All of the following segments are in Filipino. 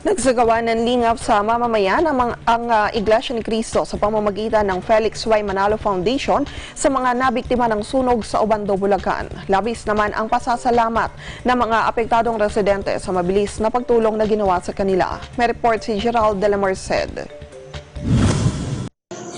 Nagsagawa ng lingap sa mamamayan ang Iglesia ni Cristo sa pamamagitan ng Felix Y. Manalo Foundation sa mga nabiktima ng sunog sa Obando, Bulacan. Labis naman ang pasasalamat ng mga apektadong residente sa mabilis na pagtulong na ginawa sa kanila. May report si Gerald de la Merced.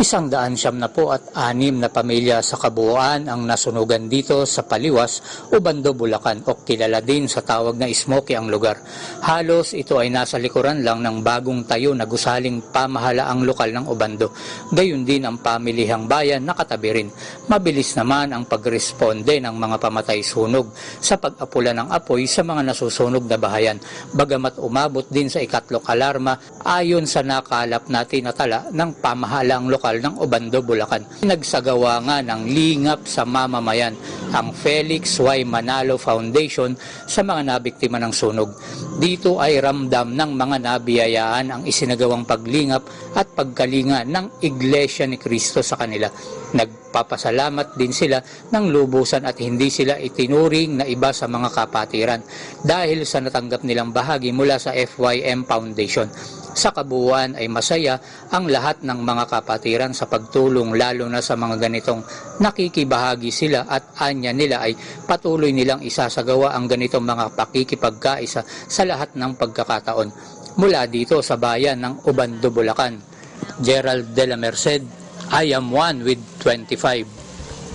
196 na pamilya sa kabuuan ang nasunugan dito sa Paliwas, Obando, Bulacan o kilala din sa tawag na Smoky ang lugar. Halos ito ay nasa likuran lang ng bagong tayo na gusaling pamahalaang lokal ng Obando. Gayon din ang pamilihang bayan na katabi rin. Mabilis naman ang pagresponde ng mga pamatay sunog sa pag-apula ng apoy sa mga nasusunog na bahayan. Bagamat umabot din sa ikatlong alarma ayon sa nakalap natin na tala ng pamahalaang lokal ng Obando, Bulacan. Nagsagawa nga ng lingap sa mamamayan ang Felix Y. Manalo Foundation sa mga nabiktima ng sunog. Dito ay ramdam ng mga nabiyayaan ang isinagawang paglingap at pagkalinga ng Iglesia ni Cristo sa kanila. Nagpapasalamat din sila ng lubusan at hindi sila itinuring na iba sa mga kapatiran dahil sa natanggap nilang bahagi mula sa FYM Foundation. Sa kabuuan ay masaya ang lahat ng mga kapatiran sa pagtulong lalo na sa mga ganitong nakikibahagi sila at anya nila ay patuloy nilang isasagawa ang ganitong mga pakikipagkaisa sa lahat ng pagkakataon. Mula dito sa bayan ng Obando, Bulacan, Gerald de la Merced, I am one with 25.